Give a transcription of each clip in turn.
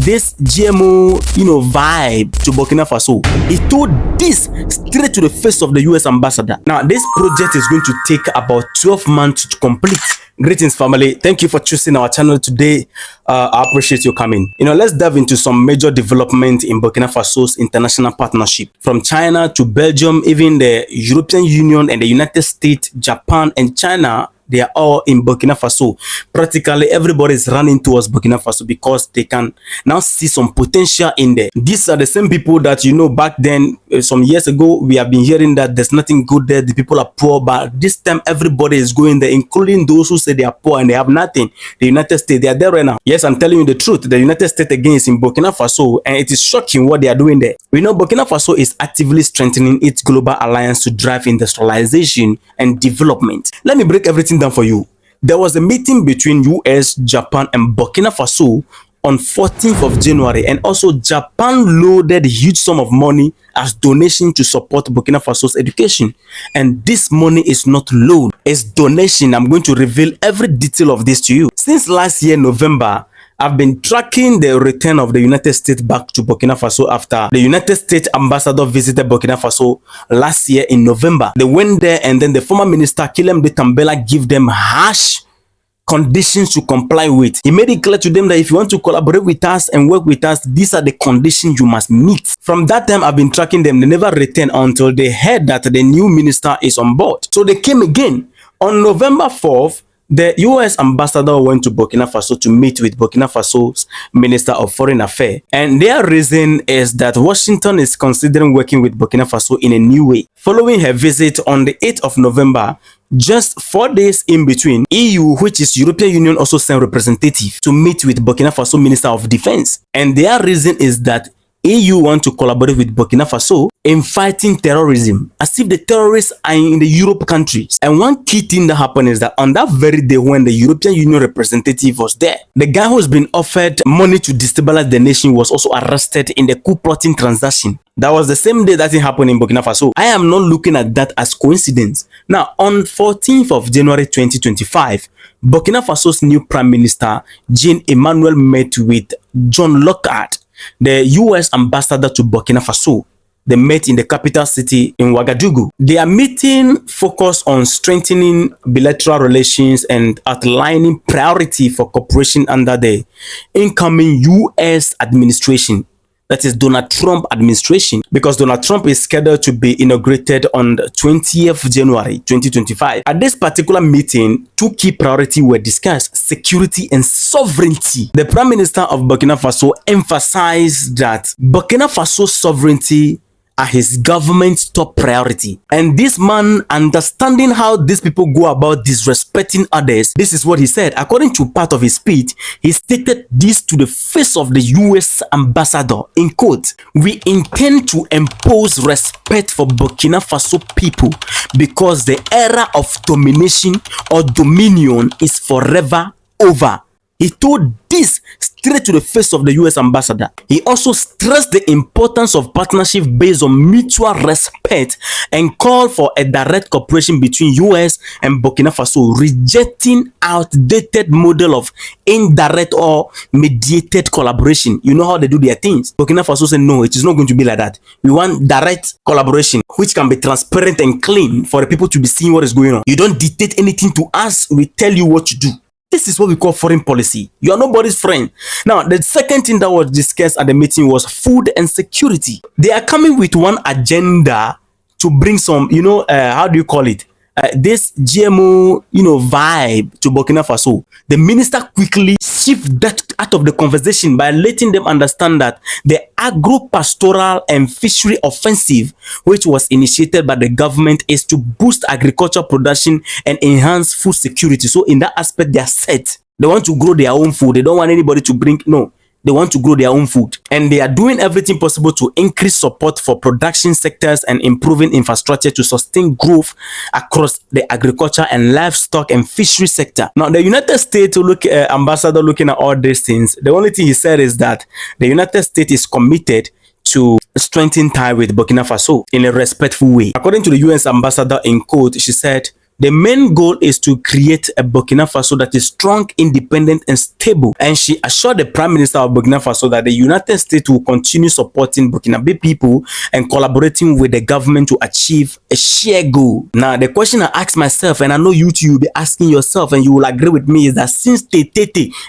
this GMO, vibe to Burkina Faso. He told this straight to the face of the US ambassador. Now, this project is going to take about 12 months to complete. Greetings, family. Thank you for choosing our channel today. I appreciate you coming. Let's dive into some major development in Burkina Faso's international partnership. From China to Belgium, even the European Union and the United States, Japan and China, they are all in Burkina Faso. Practically everybody is running towards Burkina Faso because they can now see some potential in there. These are the same people that, back then, some years ago, we have been hearing that there's nothing good there, the people are poor, but this time everybody is going there, including those who say they are poor and they have nothing. The United States, they are there right now. Yes, I'm telling you the truth. The United States again is in Burkina Faso, and it is shocking what they are doing there. We know Burkina Faso is actively strengthening its global alliance to drive industrialization and development. Let me break everything down for you. There was a meeting between US, Japan and Burkina Faso on 14th of January, and also Japan loaded a huge sum of money as donation to support Burkina Faso's education. And this money is not loan, it's donation. I'm going to reveal every detail of this to you. Since last year November, I've been tracking the return of the United States back to Burkina Faso after the United States ambassador visited Burkina Faso last year in November. They went there, and then the former minister, Kilembe Tambela, gave them harsh conditions to comply with. He made it clear to them that if you want to collaborate with us and work with us, these are the conditions you must meet. From that time, I've been tracking them. They never returned until they heard that the new minister is on board. So they came again. On November 4th, the US ambassador went to Burkina Faso to meet with Burkina Faso's Minister of Foreign Affairs. And their reason is that Washington is considering working with Burkina Faso in a new way. Following her visit on the 8th of November, just 4 days in between, EU, which is European Union, also sent representative to meet with Burkina Faso Minister of Defense. And their reason is that EU want to collaborate with Burkina Faso in fighting terrorism, as if the terrorists are in the Europe countries. And one key thing that happened is that on that very day when the European Union representative was there, the guy who's been offered money to destabilize the nation was also arrested in the coup plotting transaction. That was the same day that it happened in Burkina Faso. I am not looking at that as coincidence. Now, on 14th of January 2025, Burkina Faso's new Prime Minister, Emmanuel, met with Joann Lockard, the US ambassador to Burkina Faso. They met in the capital city in Ouagadougou. Their meeting focused on strengthening bilateral relations and outlining priority for cooperation under the incoming US administration. That is Donald Trump administration, because Donald Trump is scheduled to be inaugurated on the 20th January 2025. At this particular meeting, two key priorities were discussed: security and sovereignty. The Prime Minister of Burkina Faso emphasized that Burkina Faso's sovereignty are his government's top priority. And this man, understanding how these people go about disrespecting others, this is what he said. According to part of his speech, he stated this to the face of the US ambassador, in quote, "We intend to impose respect for Burkina Faso people because the era of domination or dominion is forever over." He told this straight to the face of the US ambassador. He also stressed the importance of partnership based on mutual respect and called for a direct cooperation between US and Burkina Faso, rejecting outdated model of indirect or mediated collaboration. You know how they do their things. Burkina Faso said, no, it is not going to be like that. We want direct collaboration, which can be transparent and clean for the people to be seeing what is going on. You don't dictate anything to us. We tell you what to do. This is what we call foreign policy. You are nobody's friend. Now, the second thing that was discussed at the meeting was food and security. They are coming with one agenda to bring some, how do you call it? This GMO, vibe to Burkina Faso. The minister quickly shifted that out of the conversation by letting them understand that the agro-pastoral and fishery offensive, which was initiated by the government, is to boost agricultural production and enhance food security. So in that aspect, they are set. They want to grow their own food. They don't want anybody to bring, no. They want to grow their own food, and they are doing everything possible to increase support for production sectors and improving infrastructure to sustain growth across the agriculture and livestock and fishery sector. Now, the United States ambassador looking at all these things, the only thing he said is that the United States is committed to strengthen ties with Burkina Faso in a respectful way. According to the US ambassador, in quote, she said, The main goal is to create a Burkina Faso that is strong, independent, and stable. And she assured the Prime Minister of Burkina Faso that the United States will continue supporting Burkinabe people and collaborating with the government to achieve a shared goal. Now, the question I ask myself, and I know you too will be asking yourself, and you will agree with me, is that since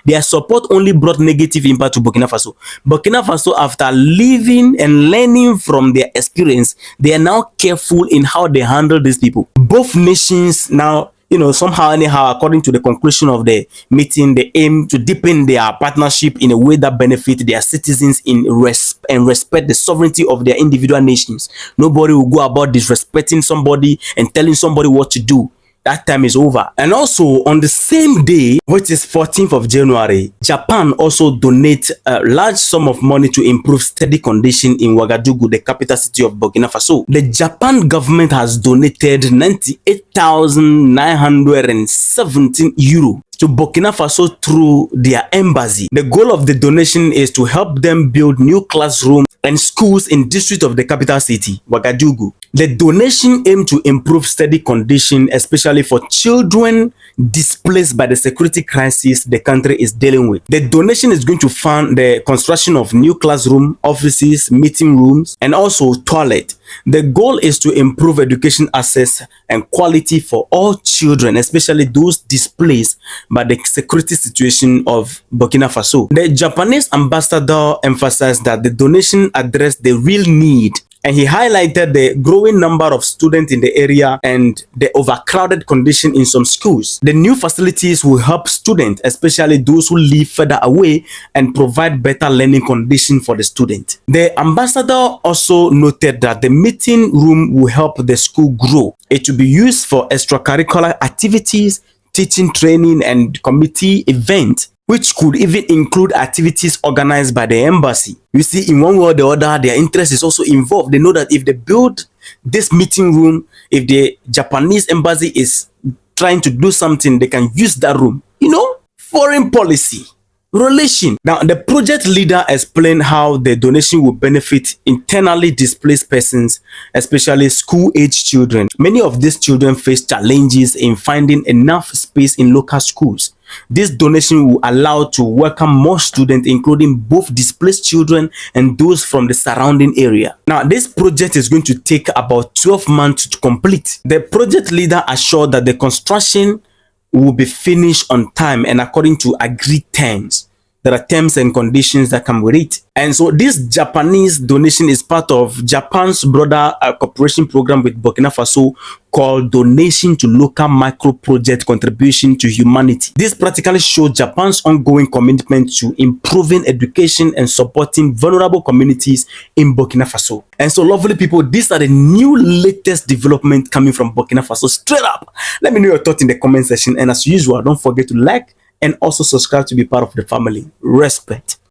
their support only brought negative impact to Burkina Faso. Burkina Faso, after living and learning from their experience, they are now careful in how they handle these people. Both nations now, somehow anyhow, according to the conclusion of the meeting, they aim to deepen their partnership in a way that benefit their citizens and respect the sovereignty of their individual nations. Nobody will go about disrespecting somebody and telling somebody what to do. That time is over. And also on the same day, which is 14th of January, Japan also donates a large sum of money to improve steady condition in Ouagadougou, the capital city of Burkina Faso. The Japan government has donated 98,917 euro to Burkina Faso through their embassy. The goal of the donation is to help them build new classrooms and schools in district of the capital city, Ouagadougou. The donation aimed to improve steady condition, especially for children displaced by the security crisis the country is dealing with. The donation is going to fund the construction of new classroom, offices, meeting rooms, and also toilet. The goal is to improve education access and quality for all children, especially those displaced by the security situation of Burkina Faso. The Japanese ambassador emphasized that the donation addressed the real need, and he highlighted the growing number of students in the area and the overcrowded condition in some schools. The new facilities will help students, especially those who live further away, and provide better learning conditions for the student. The ambassador also noted that the meeting room will help the school grow. It will be used for extracurricular activities, teaching, training, and committee events, which could even include activities organized by the embassy. You see, in one way or the other, their interest is also involved. They know that if they build this meeting room, if the Japanese embassy is trying to do something, they can use that room. Foreign policy, relation. Now, the project leader explained how the donation will benefit internally displaced persons, especially school-age children. Many of these children face challenges in finding enough space in local schools. This donation will allow to welcome more students, including both displaced children and those from the surrounding area. Now, this project is going to take about 12 months to complete. The project leader assured that the construction will be finished on time and according to agreed terms. There are terms and conditions that come with it. And so this Japanese donation is part of Japan's broader cooperation program with Burkina Faso called Donation to Local Micro Project Contribution to Humanity. This practically shows Japan's ongoing commitment to improving education and supporting vulnerable communities in Burkina Faso. And so, lovely people, these are the new latest developments coming from Burkina Faso. Straight up, let me know your thoughts in the comment section. And as usual, don't forget to like and also subscribe to be part of the family. Respect.